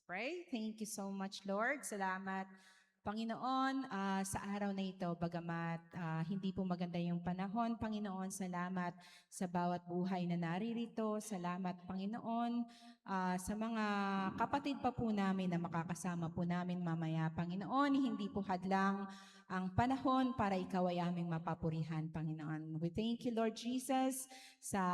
pray. Thank you so much, Lord. Salamat, Panginoon, sa araw na ito, bagamat hindi po maganda yung panahon, Panginoon, salamat sa bawat buhay na naririto. Salamat, Panginoon, sa mga kapatid pa po namin na makakasama po namin mamaya, Panginoon. Hindi po hadlang ang panahon para ikaw ay aming mapapurihan, Panginoon. We thank you, Lord Jesus, sa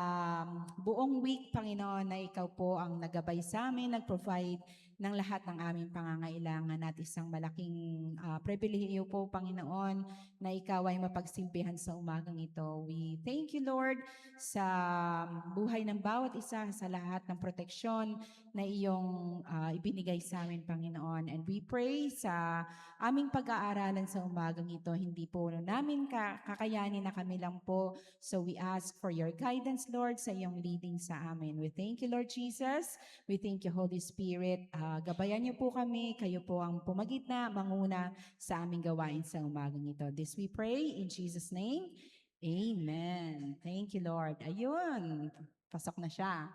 buong week, Panginoon, na ikaw po ang nagabay sa amin, nag-provide ng lahat ng aming pangangailangan at isang malaking pribilehiyo po, Panginoon, na ikaw ay mapagsilbihan sa umagang ito. We thank you, Lord, sa buhay ng bawat isa, sa lahat ng proteksyon na iyong ibinigay sa amin, Panginoon. And we pray sa aming pag-aaralan sa umagang ito, hindi po namin kakayanin na kami lang po. So we ask for your guidance, Lord, sa iyong leading sa amin. We thank you, Lord Jesus. We thank you, Holy Spirit. Gabayan niyo po kami. Kayo po ang pumagitna, manguna sa aming gawain sa umagang ito. This we pray in Jesus' name. Amen. Thank you, Lord. Ayun, pasok na siya.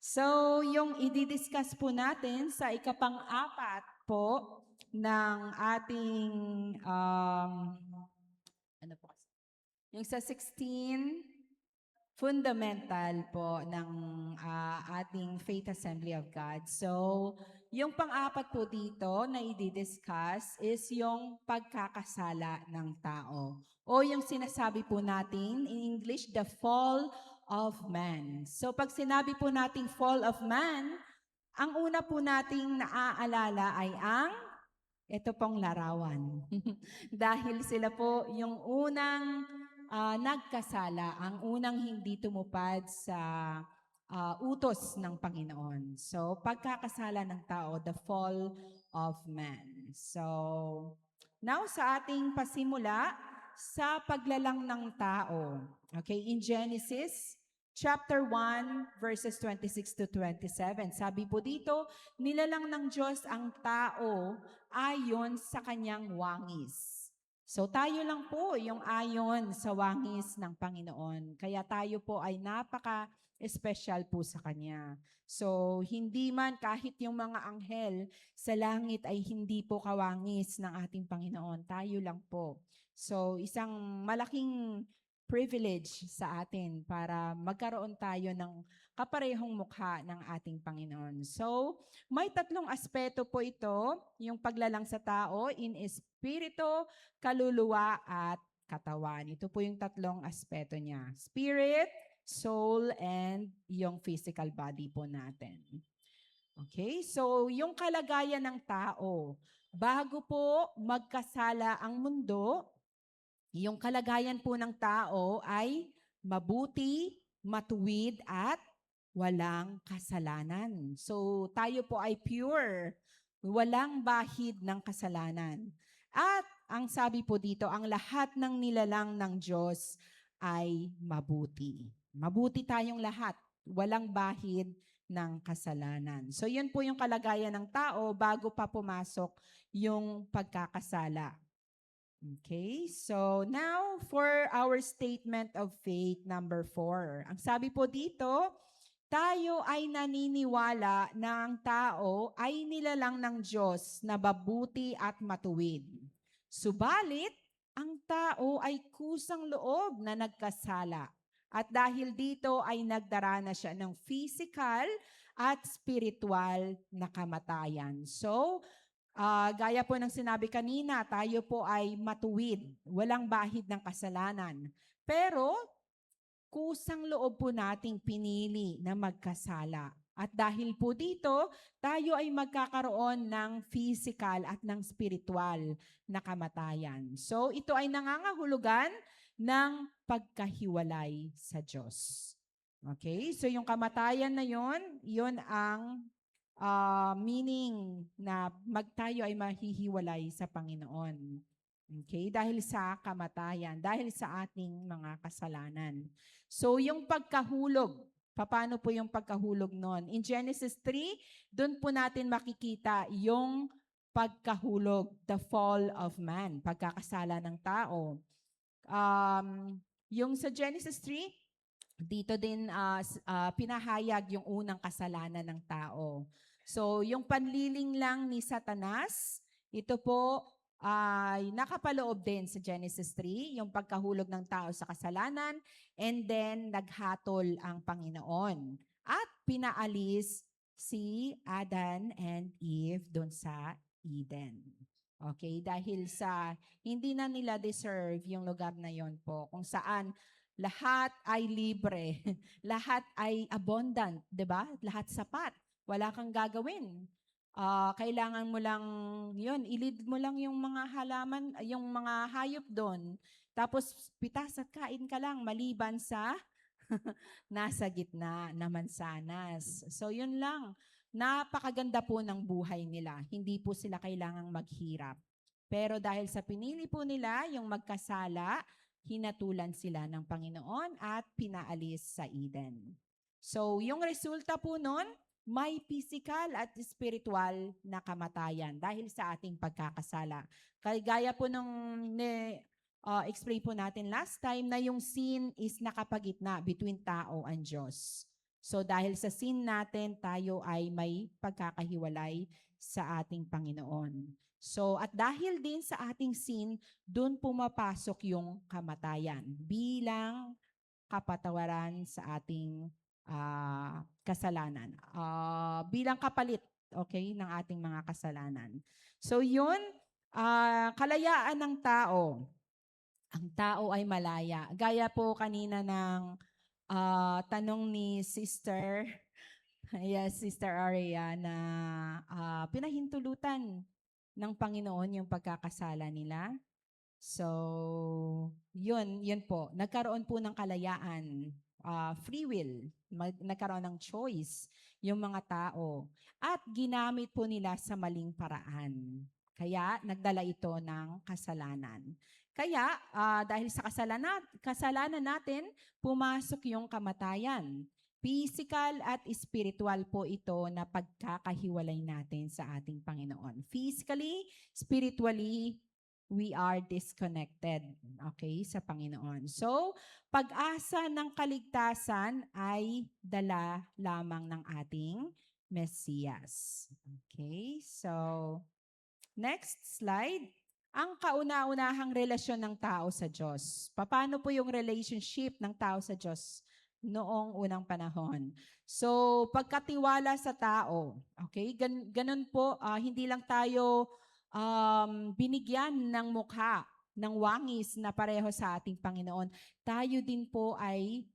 So, yung i-discuss po natin sa ikapang-apat po ng ating ano po kasi? Yung sa 16 fundamental po ng ating Faith Assembly of God. So, yung pang-apat po dito na i-discuss is yung pagkakasala ng tao. O yung sinasabi po natin in English, the fall of man. So, pag sinabi po nating fall of man, ang una po nating naaalala ay ang ito pong larawan. Dahil sila po yung unang nagkasala, ang unang hindi tumupad sa utos ng Panginoon. So, pagkakasala ng tao, the fall of man. So, now sa ating pasimula sa paglalang ng tao. Okay, in Genesis chapter 1 verses 26 to 27. Sabi po dito, nilalang ng Diyos ang tao ayon sa kanyang wangis. So tayo lang po yung ayon sa wangis ng Panginoon. Kaya tayo po ay napaka-special po sa Kanya. So hindi man kahit yung mga anghel sa langit ay hindi po kawangis ng ating Panginoon. Tayo lang po. So isang malaking privilege sa atin para magkaroon tayo ng kaparehong mukha ng ating Panginoon. So, may tatlong aspeto po ito, yung paglalang sa tao in espiritu, kaluluwa, at katawan. Ito po yung tatlong aspeto niya. Spirit, soul, and yung physical body po natin. Okay, so yung kalagayan ng tao, bago po magkasala ang mundo, yung kalagayan po ng tao ay mabuti, matuwid, at walang kasalanan. So tayo po ay pure, walang bahid ng kasalanan. At ang sabi po dito, ang lahat ng nilalang ng Diyos ay mabuti. Mabuti tayong lahat, walang bahid ng kasalanan. So yun po yung kalagayan ng tao bago pa pumasok yung pagkakasala. Okay, so now for our statement of faith number 4. Ang sabi po dito, tayo ay naniniwala na ang tao ay nilalang ng Diyos na mabuti at matuwid. Subalit, ang tao ay kusang loob na nagkasala. At dahil dito ay nagdarana siya ng physical at spiritual na kamatayan. So, gaya po ng sinabi kanina, tayo po ay matuwid, walang bahid ng kasalanan. Pero kusang loob po nating pinili na magkasala. At dahil po dito, tayo ay magkakaroon ng physical at ng spiritual na kamatayan. So ito ay nangangahulugan ng pagkahiwalay sa Diyos. Okay? So yung kamatayan na yon ang meaning na tayo ay mahihiwalay sa Panginoon. Okay? Dahil sa kamatayan, dahil sa ating mga kasalanan. So, yung pagkahulog, paano po yung pagkahulog nun? In Genesis 3, doon po natin makikita yung pagkahulog, the fall of man, pagkakasala ng tao. Yung sa Genesis 3, dito din pinahayag yung unang kasalanan ng tao. So, yung panliling lang ni Satanas, ito po ay nakapaloob din sa Genesis 3, yung pagkahulog ng tao sa kasalanan, and then naghatol ang Panginoon. At pinaalis si Adan and Eve doon sa Eden. Okay, dahil sa hindi na nila deserve yung lugar na yon po, kung saan lahat ay libre, lahat ay abundant, 'di ba? Lahat sapat. Wala kang gagawin. Kailangan mo lang, yun, ilid mo lang yung mga halaman, yung mga hayop doon. Tapos pitas at kain ka lang maliban sa nasa gitna na mansanas. So yun lang. Napakaganda po ng buhay nila. Hindi po sila kailangang maghirap. Pero dahil sa pinili po nila yung magkasala, hinatulan sila ng Panginoon at pinaalis sa Eden. So yung resulta po nun, may physical at spiritual na kamatayan dahil sa ating pagkakasala. Gaya po nung explain po natin last time na yung sin is nakapagitna between tao and Diyos. So dahil sa sin natin, tayo ay may pagkakahiwalay sa ating Panginoon. So at dahil din sa ating sin, doon pumapasok yung kamatayan bilang kapatawaran sa ating kasalanan. Bilang kapalit, okay, ng ating mga kasalanan. So yun, kalayaan ng tao. Ang tao ay malaya. Gaya po kanina ng tanong ni Sister, yes, Sister Aria, na pinahintulutan ng Panginoon yung pagkakasala nila. So, yun po. Nagkaroon po ng kalayaan, free will, nagkaroon ng choice yung mga tao. At ginamit po nila sa maling paraan. Kaya nagdala ito ng kasalanan. Kaya dahil sa kasalanan natin, pumasok yung kamatayan. Physical at spiritual po ito na pagkakahiwalay natin sa ating Panginoon. Physically, spiritually, we are disconnected, okay, sa Panginoon. So, pag-asa ng kaligtasan ay dala lamang ng ating Mesiyas. Okay, so next slide. Ang kauna-unahang relasyon ng tao sa Diyos. Paano po yung relationship ng tao sa Diyos noong unang panahon? So, pagkatiwala sa tao. Okay? Ganun po, hindi lang tayo binigyan ng mukha, ng wangis na pareho sa ating Panginoon. Tayo din po ay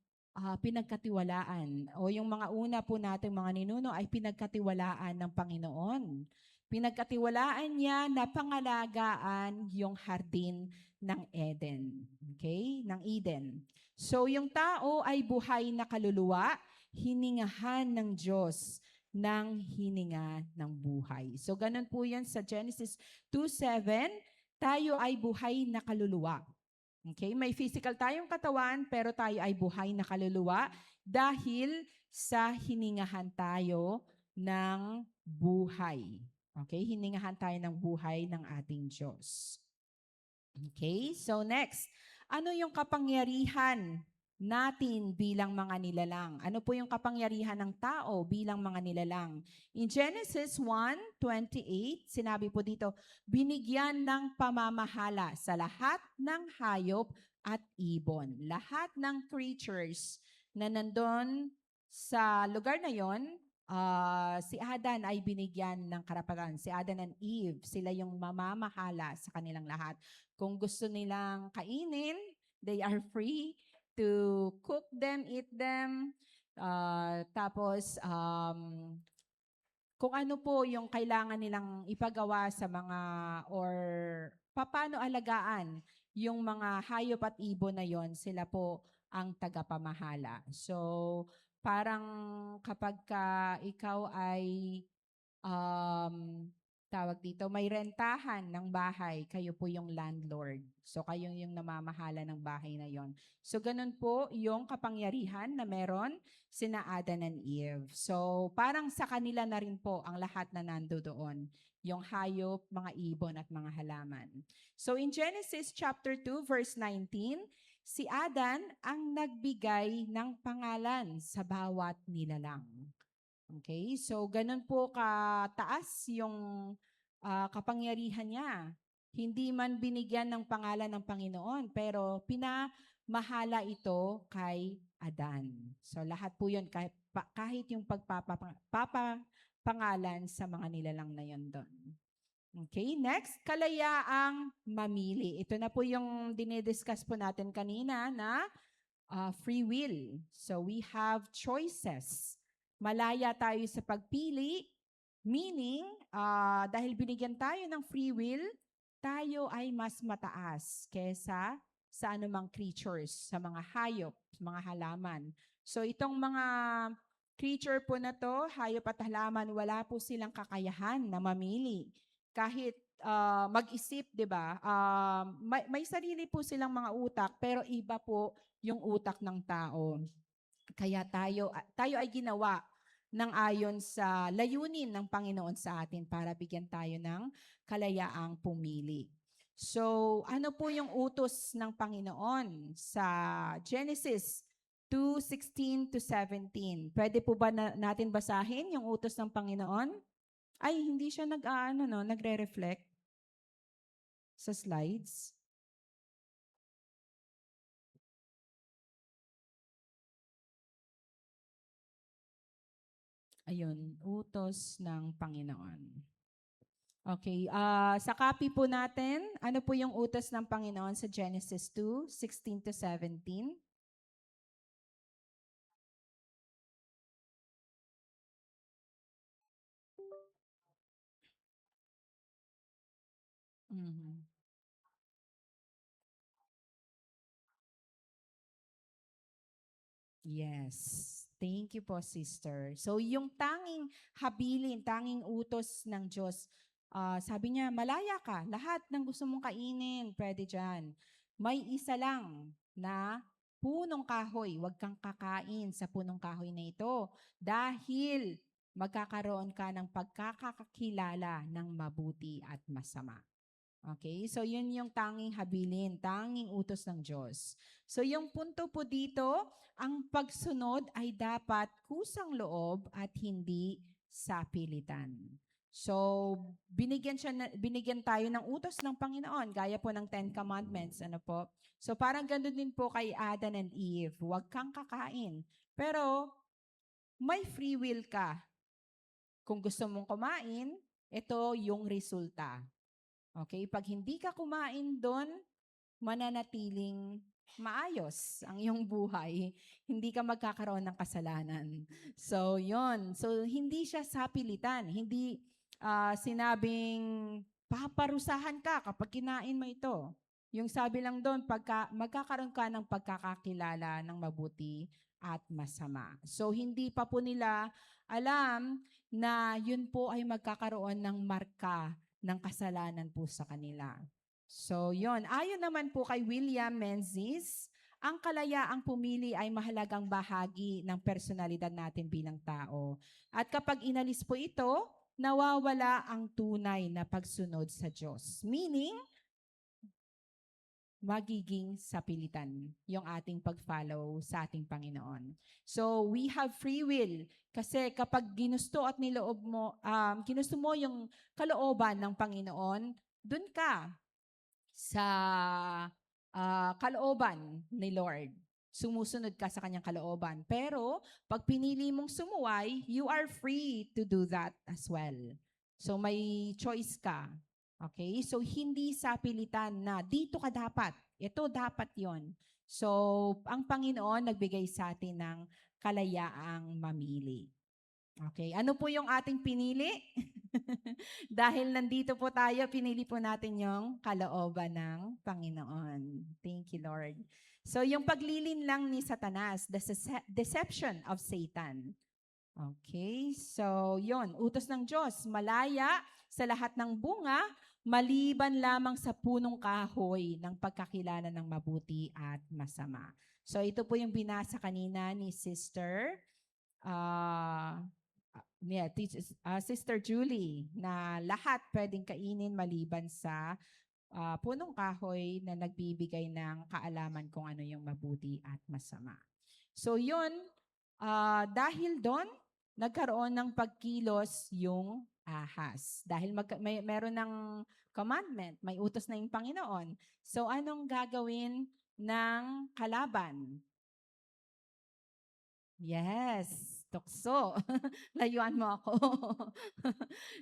pinagkatiwalaan. O yung mga una po nating mga ninuno ay pinagkatiwalaan ng Panginoon. Pinagkatiwalaan niya na pangalagaan yung hardin ng Eden. Okay? Ng Eden. So yung tao ay buhay na kaluluwa, hiningahan ng Diyos ng hininga ng buhay. So ganun po yan sa Genesis 2:7, tayo ay buhay na kaluluwa. Okay? May physical tayong katawan, pero tayo ay buhay na kaluluwa dahil sa hiningahan tayo ng buhay. Okay? Hiningahan tayo ng buhay ng ating Diyos. Okay? So next, ano yung kapangyarihan natin bilang mga nilalang? Ano po yung kapangyarihan ng tao bilang mga nilalang? In Genesis 1:28, sinabi po dito, binigyan ng pamamahala sa lahat ng hayop at ibon. Lahat ng creatures na nandun sa lugar na yon, si Adan ay binigyan ng karapatan. Si Adan and Eve, sila yung mamamahala sa kanilang lahat. Kung gusto nilang kainin, they are free to cook them, eat them. Tapos, kung ano po yung kailangan nilang ipagawa sa mga or paano alagaan yung mga hayop at ibon na yon, sila po ang tagapamahala. So, parang kapag ka ikaw ay tawag dito, may rentahan ng bahay, kayo po yung landlord. So kayo yung namamahala ng bahay na yon. So ganun po yung kapangyarihan na meron sina Adan and Eve. So parang sa kanila na rin po ang lahat na nando doon. Yung hayop, mga ibon at mga halaman. So in Genesis chapter 2 verse 19, si Adan ang nagbigay ng pangalan sa bawat nilalang. Okay? So, ganun po kataas yung kapangyarihan niya. Hindi man binigyan ng pangalan ng Panginoon, pero pinamahala ito kay Adan. So, lahat po yun, kahit yung pagpapapangalan sa mga nilalang na yun doon. Okay, next, kalayaang mamili. Ito na po yung dinidiscuss po natin kanina na free will. So we have choices. Malaya tayo sa pagpili, meaning dahil binigyan tayo ng free will, tayo ay mas mataas kesa sa anumang creatures, sa mga hayop, sa mga halaman. So itong mga creature po na to, hayop at halaman, wala po silang kakayahan na mamili. Kahit mag-isip, 'di ba? May sarili po silang mga utak, pero iba po yung utak ng tao. Kaya tayo ay ginawa ng ayon sa layunin ng Panginoon sa atin para bigyan tayo ng kalayaang pumili. So, ano po yung utos ng Panginoon sa Genesis 2:16 to 17? Pwede po ba natin basahin yung utos ng Panginoon? Ay, hindi siya nagre-reflect sa slides. Ayun, utos ng Panginoon. Okay, sa copy po natin, ano po yung utos ng Panginoon sa Genesis 2:16 to 17? Mhm. Yes. Thank you po, sister. So, yung tanging habilin, tanging utos ng Diyos, sabi niya, malaya ka. Lahat ng gusto mong kainin, pwede dyan. May isa lang na punong kahoy. Huwag kang kakain sa punong kahoy na ito dahil magkakaroon ka ng pagkakakilala ng mabuti at masama. Okay? So, yun yung tanging habilin, tanging utos ng Diyos. So, yung punto po dito, ang pagsunod ay dapat kusang loob at hindi sa pilitan. So, binigyan tayo ng utos ng Panginoon, gaya po ng Ten Commandments, ano po. So, parang ganoon din po kay Adam and Eve, huwag kang kakain. Pero, may free will ka. Kung gusto mong kumain, ito yung resulta. Okay? Pag hindi ka kumain doon, mananatiling maayos ang iyong buhay. Hindi ka magkakaroon ng kasalanan. So, yon. So, hindi siya sapilitan. Hindi sinabing paparusahan ka kapag kinain mo ito. Yung sabi lang doon, magkakaroon ka ng pagkakakilala ng mabuti at masama. So, hindi pa po nila alam na yun po ay magkakaroon ng marka ng kasalanan po sa kanila. So, yon. Ayon naman po kay William Menzies, ang kalayaang pumili ay mahalagang bahagi ng personalidad natin bilang tao. At kapag inalis po ito, nawawala ang tunay na pagsunod sa Diyos. Meaning, magiging sapilitan yung ating pag-follow sa ating Panginoon. So, we have free will. Kasi kapag ginusto at niloob mo, ginusto mo yung kalooban ng Panginoon, dun ka sa kalooban ni Lord. Sumusunod ka sa kanyang kalooban. Pero, pag pinili mong sumuway, you are free to do that as well. So, may choice ka. Okay? So, hindi sa pilitan na dito ka dapat. Ito dapat yon. So, ang Panginoon nagbigay sa atin ng kalayaang mamili. Okay, ano po yung ating pinili? Dahil nandito po tayo, pinili po natin yung kalooban ng Panginoon. Thank you, Lord. So, yung paglilin lang ni Satanas, the deception of Satan. Okay, so yon, utos ng Diyos, malaya sa lahat ng bunga, maliban lamang sa punong kahoy ng pagkakilala ng mabuti at masama. So, ito po yung binasa kanina ni Sister Sister Julie, na lahat pwedeng kainin maliban sa punong kahoy na nagbibigay ng kaalaman kung ano yung mabuti at masama. So yun, dahil doon, nagkaroon ng pagkilos yung ahas. Dahil meron ng commandment, may utos na yung Panginoon. So anong gagawin ng kalaban? Yes, tukso. Layuan mo ako.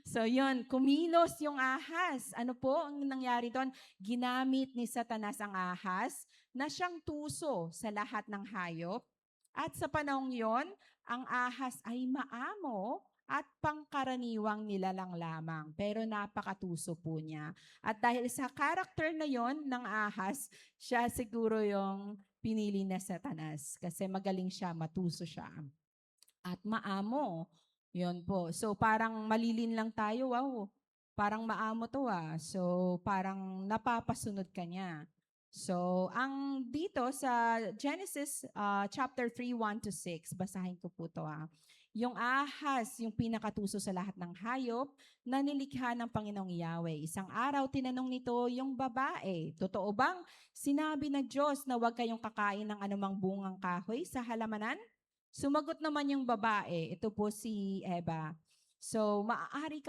So yun, kumilos yung ahas. Ano po ang nangyari doon? Ginamit ni Satanas ang ahas na siyang tuso sa lahat ng hayop. At sa panahong yon, ang ahas ay maamo at pangkaraniwang nilalang lamang. Pero napakatuso po niya. At dahil sa karakter na yon ng ahas, siya siguro yung pinili na Satanas kasi magaling siya, matuso siya. At maamo. Yun po. So parang malilin lang tayo, wow. Parang maamo to ah. So parang napapasunod ka niya. So ang dito sa Genesis chapter 3, 1 to 6, basahin ko po to ah. Yung ahas, yung pinakatuso sa lahat ng hayop na nilikha ng Panginoong Yahweh. Isang araw, tinanong nito yung babae, totoo bang sinabi ng Diyos na huwag kayong kakain ng anumang bungang kahoy sa halamanan? Sumagot naman yung babae, ito po si Eva. So, maaari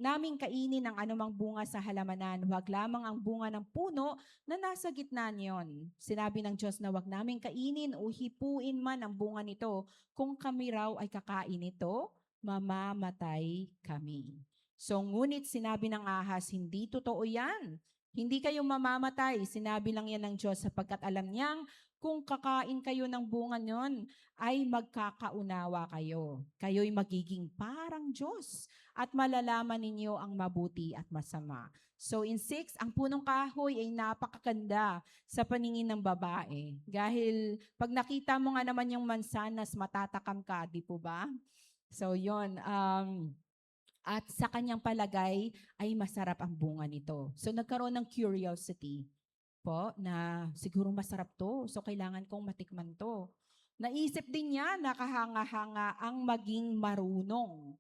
naming kainin ng anumang bunga sa halamanan, huwag lamang ang bunga ng puno na nasa gitna niyon. Sinabi ng Diyos na huwag naming kainin o hipuin man ang bunga nito. Kung kami raw ay kakain nito, mamamatay kami. So, ngunit sinabi ng ahas, hindi totoo yan. Hindi kayo mamamatay. Sinabi lang yan ng Diyos sapagkat alam niyang kung kakain kayo ng bunga niyon, ay magkakaunawa kayo. Kayo'y magiging parang Diyos at malalaman ninyo ang mabuti at masama. So in 6, ang punong kahoy ay napakaganda sa paningin ng babae. Dahil pag nakita mo nga naman yung mansanas, matatakam ka, di po ba? So yon at sa kanyang palagay ay masarap ang bunga nito. So nagkaroon ng curiosity po na siguro masarap to. So kailangan kong matikman to. Naisip din niya na kahanga-hanga ang maging marunong.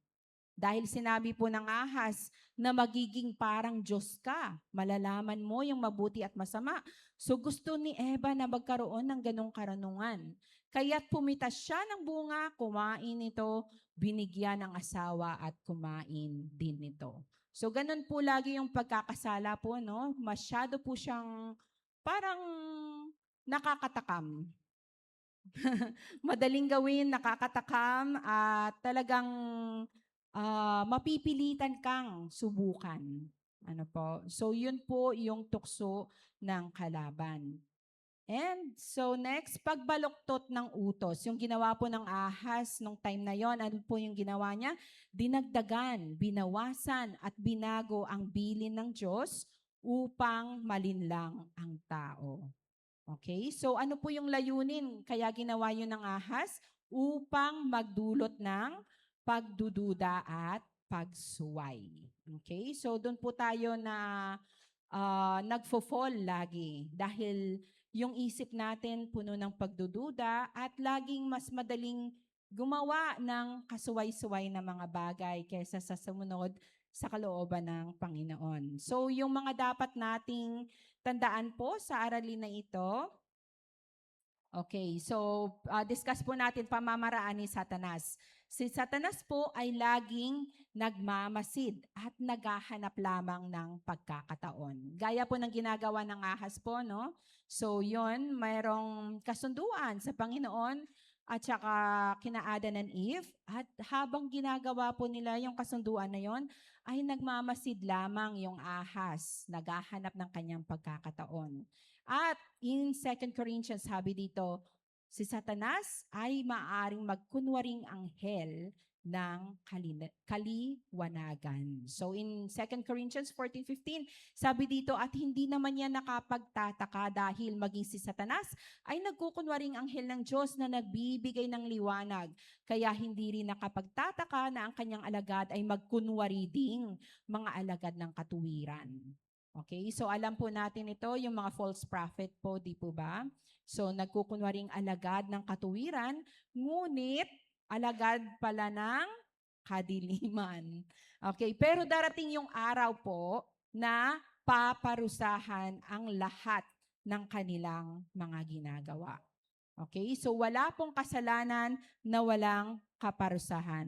Dahil sinabi po ng ahas na magiging parang Diyos ka. Malalaman mo yung mabuti at masama. So gusto ni Eva na magkaroon ng ganong karanungan. Kaya't pumitas siya ng bunga, kumain nito, binigyan ng asawa at kumain din nito. So ganun po lagi yung pagkakasala po, no? Masyado po siyang parang nakakatakam. Madaling gawin, nakakatakam, at talagang mapipilitan kang subukan. Ano po? So yun po yung tukso ng kalaban. And so next, pagbaluktot ng utos. Yung ginawa po ng ahas nung time na yon, ano po yung ginawa niya? Dinagdagan, binawasan at binago ang bilin ng Diyos upang malinlang ang tao. Okay? So ano po yung layunin? Kaya ginawa yun ng ahas upang magdulot ng pagdududa at pagsuway. Okay? So doon po tayo na nagfo-fall lagi dahil yung isip natin puno ng pagdududa at laging mas madaling gumawa ng kasuway-suway na mga bagay kaysa sa sumunod sa kalooban ng Panginoon. So yung mga dapat nating tandaan po sa aralin na ito. Okay, so discuss po natin pamamaraan ni Satanas. Si Satanas po ay laging nagmamasid at naghahanap lamang ng pagkakataon. Gaya po ng ginagawa ng ahas po, no? So yon, mayroong kasunduan sa Panginoon at saka kina Adan and Eve. At habang ginagawa po nila yung kasunduan na yon, ay nagmamasid lamang yung ahas, naghahanap ng kanyang pagkakataon. At in 2 Corinthians, sabi dito, si Satanas ay maaaring magkunwaring anghel ng kaliwanagan. So in 2 Corinthians 14:15, sabi dito, at hindi naman niya nakapagtataka dahil maging si Satanas ay nagkukunwaring anghel ng Diyos na nagbibigay ng liwanag. Kaya hindi rin nakapagtataka na ang kanyang alagad ay magkunwari ding mga alagad ng katuwiran. Okay, so alam po natin ito, yung mga false prophet po, di po ba? So nagkukunwaring alagad ng katuwiran, ngunit alagad pala ng kadiliman. Okay, pero darating yung araw po na paparusahan ang lahat ng kanilang mga ginagawa. Okay? So wala pong kasalanan na walang kaparusahan.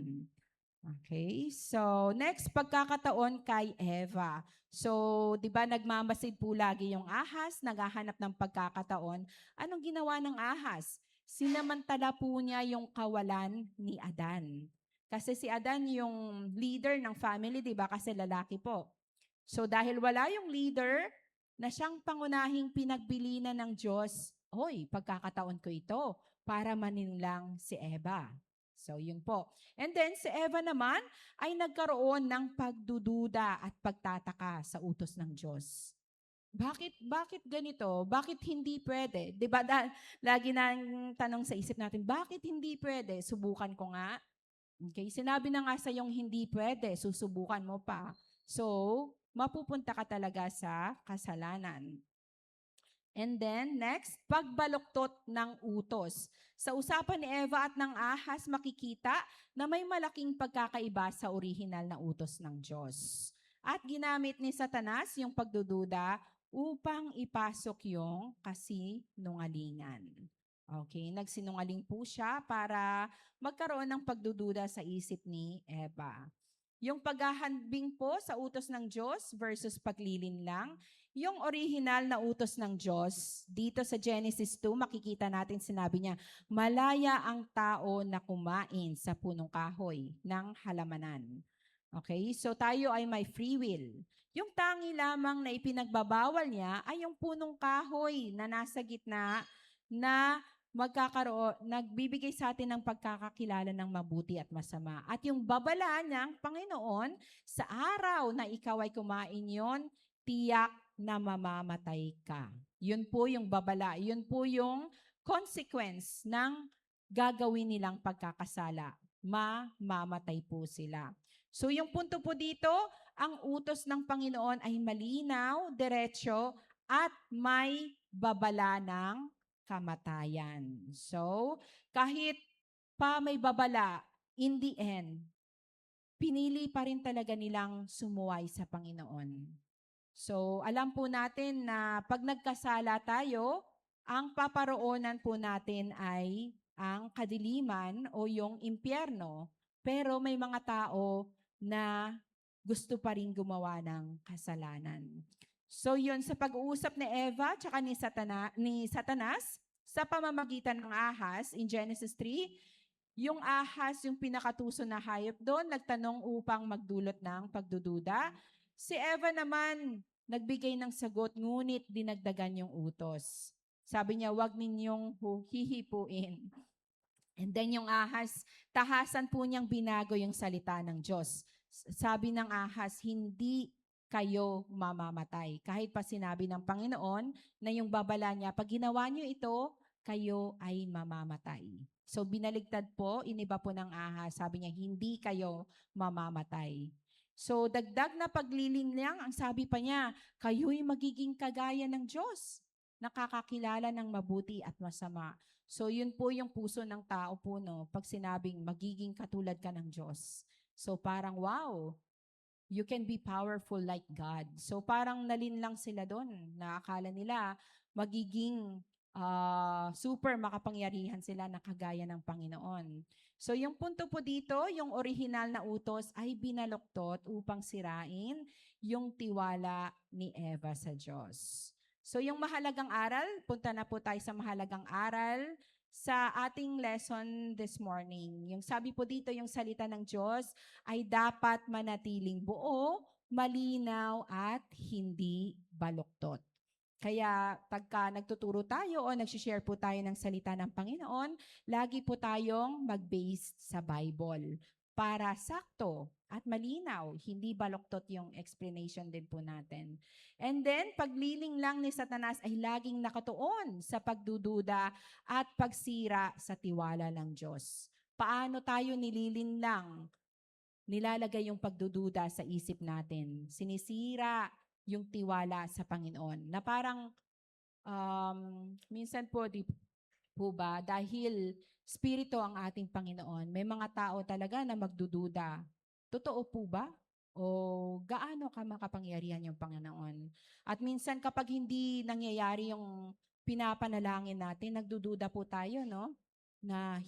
Okay? So next, pagkakataon kay Eva. So, 'di ba nagmamasid po lagi yung ahas, naghahanap ng pagkakataon. Anong ginawa ng ahas? Sinamantala po niya yung kawalan ni Adan. Kasi si Adan yung leader ng family, 'di ba? Kasi lalaki po. So dahil wala yung leader na siyang pangunahing pinagbilinan ng Diyos, hoy, pagkakataon ko ito para maninlang si Eva. So yun po. And then si Eva naman ay nagkaroon ng pagdududa at pagtataka sa utos ng Diyos. Bakit ganito? Bakit hindi pwede? 'Di ba lagi nang tanong sa isip natin, bakit hindi pwede? Subukan ko nga. Okay, sinabi na nga sa yung hindi pwede, susubukan mo pa. So, mapupunta ka talaga sa kasalanan. And then, next, pagbaluktot ng utos. Sa usapan ni Eva at ng ahas, makikita na may malaking pagkakaiba sa orihinal na utos ng Diyos. At ginamit ni Satanas yung pagdududa upang ipasok yung kasinungalingan. Okay, nagsinungaling po siya para magkaroon ng pagdududa sa isip ni Eva. Yung paghahandbing po sa utos ng Diyos versus paglilinlang, yung original na utos ng Diyos, dito sa Genesis 2, makikita natin sinabi niya, malaya ang tao na kumain sa punong kahoy ng halamanan. Okay? So tayo ay may free will. Yung tangi lamang na ipinagbabawal niya ay yung punong kahoy na nasa gitna na nagbibigay sa atin ng pagkakakilala ng mabuti at masama. At yung babala niyang Panginoon, sa araw na ikaw ay kumain yon, tiyak na mamamatay ka. Yun po yung babala. Yun po yung consequence ng gagawin nilang pagkakasala. Mamamatay po sila. So yung punto po dito, ang utos ng Panginoon ay malinaw, diretsyo, at may babala ng kamatayan. So, kahit pa may babala, in the end, pinili pa rin talaga nilang sumuway sa Panginoon. So, alam po natin na pag nagkasala tayo, ang paparoonan po natin ay ang kadiliman o yung impyerno. Pero may mga tao na gusto pa rin gumawa ng kasalanan. So yun, sa pag-uusap ni Eva at ni Satanas, sa pamamagitan ng ahas, in Genesis 3, yung ahas, yung pinakatuso na hayop doon, nagtanong upang magdulot ng pagdududa. Si Eva naman, nagbigay ng sagot, ngunit dinagdagan yung utos. Sabi niya, wag ninyong hihipuin. And then yung ahas, tahasan po niyang binago yung salita ng Diyos. Sabi ng ahas, hindi kayo mamamatay. Kahit pa sinabi ng Panginoon na yung babala niya, pag ginawa niyo ito, kayo ay mamamatay. So binaligtad po, iniba po ng ahas, sabi niya, hindi kayo mamamatay. So dagdag na paglilinlang, ang sabi pa niya, kayo'y magiging kagaya ng Diyos, nakakakilala ng mabuti at masama. So yun po yung puso ng tao po, no, pag sinabing magiging katulad ka ng Diyos. So parang wow, you can be powerful like God. So parang nalinlang sila doon na akala nila magiging super makapangyarihan sila na kagaya ng Panginoon. So yung punto po dito, yung original na utos ay binaluktot upang sirain yung tiwala ni Eva sa Diyos. So yung mahalagang aral, punta na po tayo sa mahalagang aral sa ating lesson this morning. Yung sabi po dito, yung salita ng Diyos ay dapat manatiling buo, malinaw at hindi baluktot. Kaya pagka nagtuturo tayo o nagsishare po tayo ng salita ng Panginoon, lagi po tayong mag-base sa Bible para sakto at malinaw, hindi baluktot yung explanation din po natin. And then, pagliling lang ni Satanas ay laging nakatuon sa pagdududa at pagsira sa tiwala ng Diyos. Paano tayo nililinlang? Nilalagay yung pagdududa sa isip natin. Sinisira yung tiwala sa Panginoon. Na parang, minsan po, di po ba, dahil Spirito ang ating Panginoon, may mga tao talaga na magdududa. Totoo po ba? O gaano ka makapangyarihan yung Panginoon? At minsan kapag hindi nangyayari yung pinapanalangin natin, nagdududa po tayo, no? Na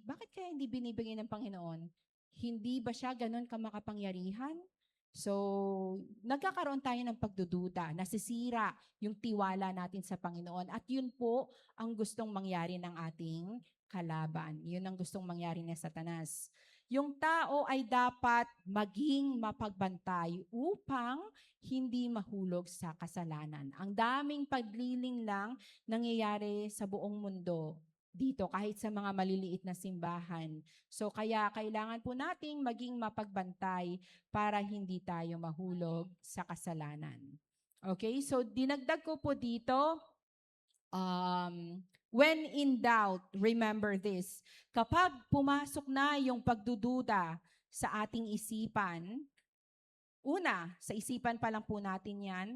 bakit kaya hindi binibigay ng Panginoon? Hindi ba siya ganun kamakapangyarihan? So, nagkakaroon tayo ng pagdududa, nasisira yung tiwala natin sa Panginoon. At yun po ang gustong mangyari ng ating kalaban. Yun ang gustong mangyari ni Satanas. Yung tao ay dapat maging mapagbantay upang hindi mahulog sa kasalanan. Ang daming pagliling lang nangyayari sa buong mundo dito, kahit sa mga maliliit na simbahan. So kaya kailangan po nating maging mapagbantay para hindi tayo mahulog sa kasalanan. Okay, so dinagdag ko po dito, when in doubt, remember this. Kapag pumasok na yung pagdududa sa ating isipan, una, sa isipan pa lang po natin yan,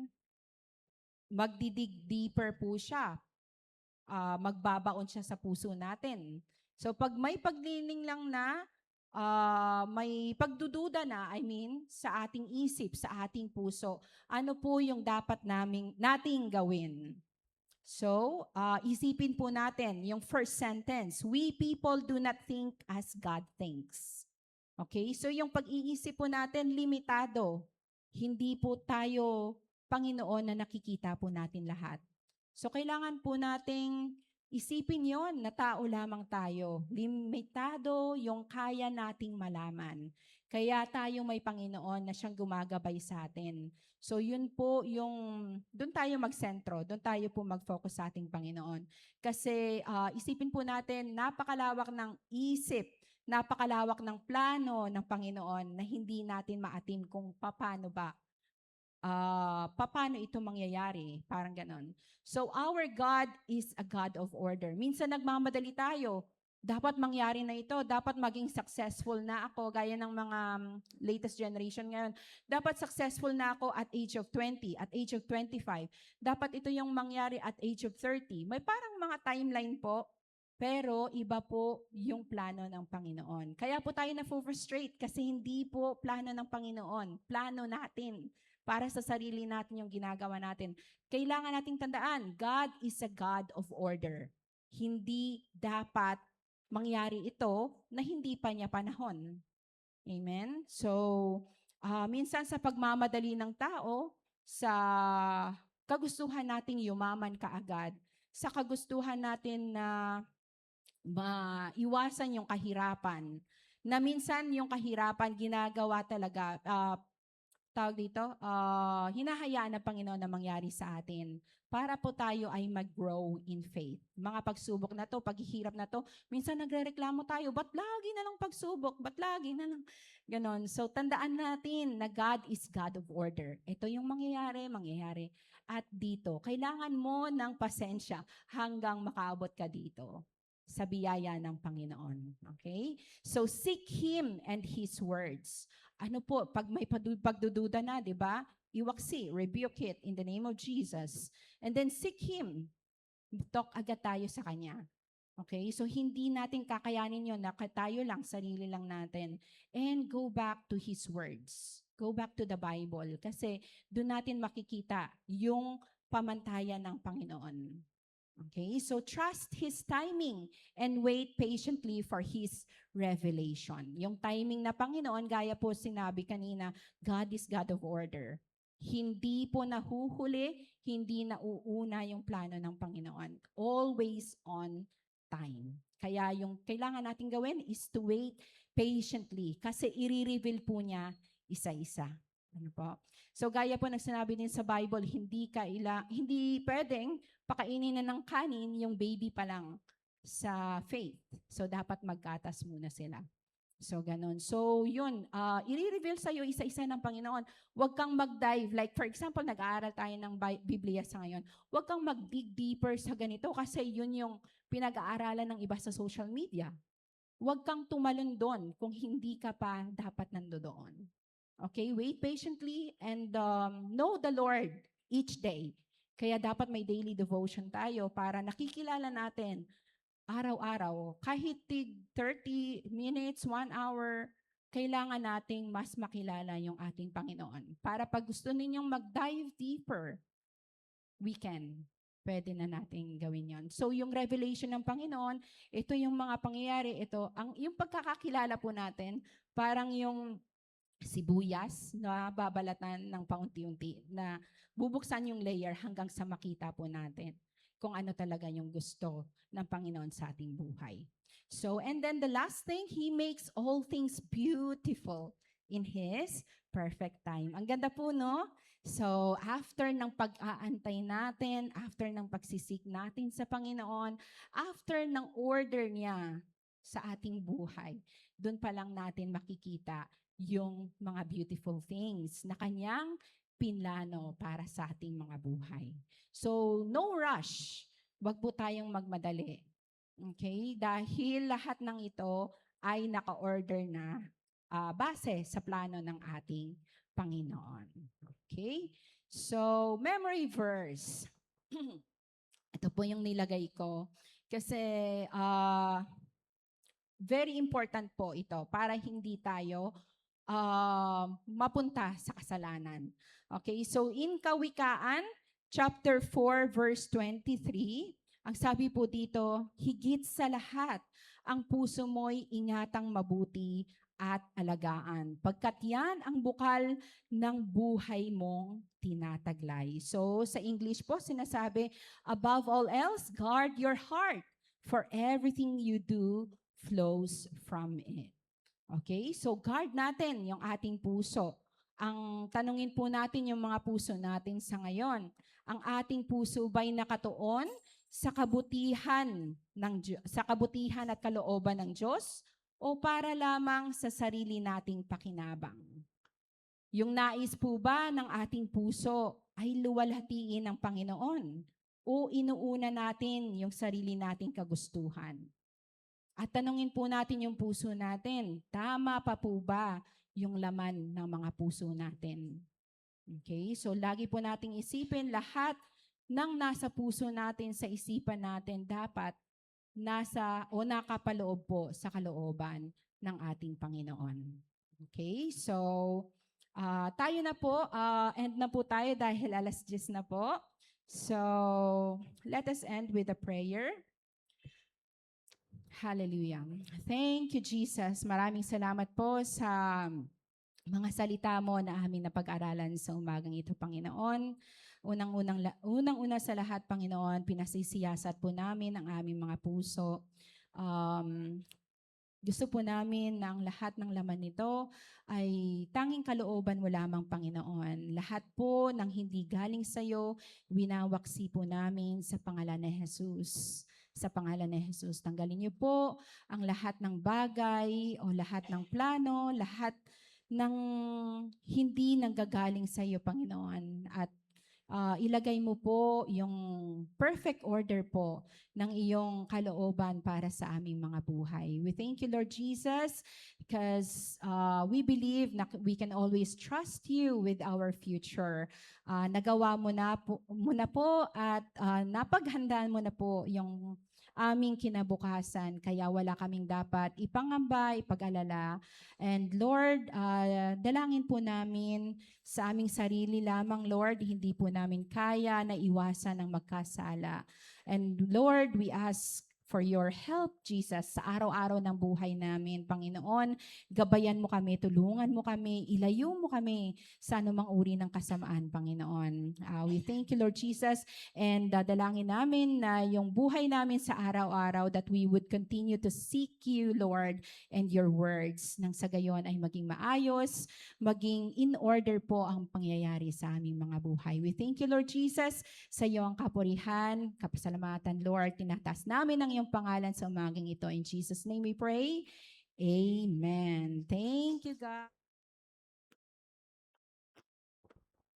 magdidig deeper po siya. Magbabaon siya sa puso natin. So pag may pagliling lang na, may pagdududa na, sa ating isip, sa ating puso, ano po yung dapat nating gawin? So, isipin po natin yung first sentence, we people do not think as God thinks. Okay? So, yung pag-iisip po natin, limitado. Hindi po tayo Panginoon na nakikita po natin lahat. So, kailangan po nating isipin yon na tao lamang tayo. Limitado yung kaya nating malaman. Kaya tayo may Panginoon na siyang gumagabay sa atin. So yun po yung, doon tayo magsentro, doon tayo po mag-focus sa ating Panginoon. Kasi isipin po natin, napakalawak ng isip, napakalawak ng plano ng Panginoon na hindi natin maatim kung paano ito mangyayari, parang ganon. So our God is a God of order. Minsan nagmamadali tayo, dapat mangyari na ito, dapat maging successful na ako, gaya ng mga latest generation ngayon. Dapat successful na ako at age of 20, at age of 25. Dapat ito yung mangyari at age of 30. May parang mga timeline po, pero iba po yung plano ng Panginoon. Kaya po tayo na-frustrate kasi hindi po plano ng Panginoon, plano natin. Para sa sarili natin yung ginagawa natin. Kailangan nating tandaan, God is a God of order. Hindi dapat mangyari ito na hindi pa niya panahon. Amen? So, minsan sa pagmamadali ng tao, sa kagustuhan nating yumaman kaagad, sa kagustuhan natin na maiwasan yung kahirapan, na minsan yung kahirapan ginagawa talaga, tawag dito, hinahayaan ng Panginoon na mangyari sa atin para po tayo ay mag-grow in faith. Mga pagsubok na to, paghihirap na to, minsan nagrereklamo tayo, ba't lagi na lang pagsubok? Ba't lagi na lang? Ganon. So, tandaan natin na God is God of order. Ito yung mangyayari. At dito, kailangan mo ng pasensya hanggang makaabot ka dito sa biyaya ng Panginoon. Okay? So, seek Him and His words. Ano po, pag may pagdududa na, di ba? Iwaksi, rebuke it in the name of Jesus. And then seek Him. Talk agad tayo sa Kanya. Okay? So, hindi natin kakayanin yun na tayo lang, sarili lang natin. And go back to His words. Go back to the Bible. Kasi doon natin makikita yung pamantayan ng Panginoon. Okay? So, trust His timing and wait patiently for His revelation. Yung timing na Panginoon, gaya po sinabi kanina, God is God of order. Hindi po nahuhuli, hindi nauuna yung plano ng Panginoon. Always on time. Kaya yung kailangan natin gawin is to wait patiently kasi i-reveal po niya isa-isa. Ano po? So gaya po ng sinabi din sa Bible, hindi pwedeng pakainin na ng kanin yung baby pa lang sa faith. So dapat magkatas muna sila. So, ganun. So, yun. I-reveal sa'yo isa-isa ng Panginoon. Huwag kang mag-dive. Like, for example, nag-aaral tayo ng Biblia sa ngayon. Huwag kang mag-dig deeper sa ganito kasi yun yung pinag-aaralan ng iba sa social media. Huwag kang tumalon doon kung hindi ka pa dapat nandoon. Okay? Wait patiently and know the Lord each day. Kaya dapat may daily devotion tayo para nakikilala natin araw-araw, kahit 30 minutes, 1 hour, kailangan nating mas makilala yung ating Panginoon. Para pag gusto ninyong mag-dive deeper, we can. Pwede na natin gawin yon. So yung revelation ng Panginoon, ito yung mga pangyayari, yung pagkakakilala po natin, parang yung sibuyas na babalatan ng paunti-unti, na bubuksan yung layer hanggang sa makita po natin kung ano talaga yung gusto ng Panginoon sa ating buhay. So, and then the last thing, He makes all things beautiful in His perfect time. Ang ganda po, no? So, after ng pag-aantay natin, after ng pagsisik natin sa Panginoon, after ng order niya sa ating buhay, doon pa lang natin makikita yung mga beautiful things na kanyang pinlano para sa ating mga buhay. So, no rush. Wag po tayong magmadali. Okay? Dahil lahat ng ito ay naka-order na base sa plano ng ating Panginoon. Okay? So, memory verse. Ito po yung nilagay ko. Kasi, very important po ito para hindi tayo mapunta sa kasalanan. Okay, so in Kawikaan, chapter 4, verse 23, ang sabi po dito, higit sa lahat, ang puso mo'y ingatang mabuti at alagaan, pagkat yan ang bukal ng buhay mong tinataglay. So sa English po, sinasabi, above all else, guard your heart, for everything you do flows from it. Okay? So guard natin yung ating puso. Ang tanungin po natin yung mga puso natin sa ngayon. Ang ating puso ba'y nakatuon sa kabutihan at kalooban ng Diyos o para lamang sa sarili nating pakinabang? Yung nais po ba ng ating puso ay luwalhatiin ng Panginoon o inuuna natin yung sarili nating kagustuhan? At tanungin po natin yung puso natin, tama pa po ba yung laman ng mga puso natin? Okay? So lagi po nating isipin lahat ng nasa puso natin, sa isipan natin, dapat nakapaloob po sa kalooban ng ating Panginoon. Okay? So tayo na po, end na po tayo dahil 10:00 na po. So let us end with a prayer. Hallelujah. Thank you, Jesus. Maraming salamat po sa mga salita mo na aming napag-aralan sa umagang ito, Panginoon. Unang-una sa lahat, Panginoon, pinasisiyasat po namin ang aming mga puso. Gusto po namin na ang lahat ng laman nito ay tanging kalooban mo lamang, Panginoon. Lahat po ng hindi galing sa iyo, winawaksi po namin sa pangalan ni Jesus. Sa pangalan ni Jesus, tanggalin niyo po ang lahat ng bagay o lahat ng plano, lahat ng hindi nanggagaling sa iyo, Panginoon. At ilagay mo po yung perfect order po ng iyong kalooban para sa aming mga buhay. We thank you, Lord Jesus, because we believe na we can always trust you with our future. Nagawa mo na po at napaghandaan mo na po yung aming kinabukasan, kaya wala kaming dapat ipangamba, ipag-alala. And Lord, dalangin po namin sa aming sarili lamang, Lord, hindi po namin kaya na iwasan ang magkasala. And Lord, we ask for your help, Jesus, sa araw-araw ng buhay namin. Panginoon, gabayan mo kami, tulungan mo kami, ilayo mo kami sa anumang uri ng kasamaan, Panginoon. We thank you, Lord Jesus, and dalangin namin na yung buhay namin sa araw-araw, that we would continue to seek you, Lord, and your words, nang sa gayon ay maging maayos, maging in order po ang pangyayari sa aming mga buhay. We thank you, Lord Jesus, sa iyong kapurihan, kapasalamatan, Lord. Tinataas namin ang iyong pangalan sa umagang ito. In Jesus' name we pray. Amen. Thank you, God.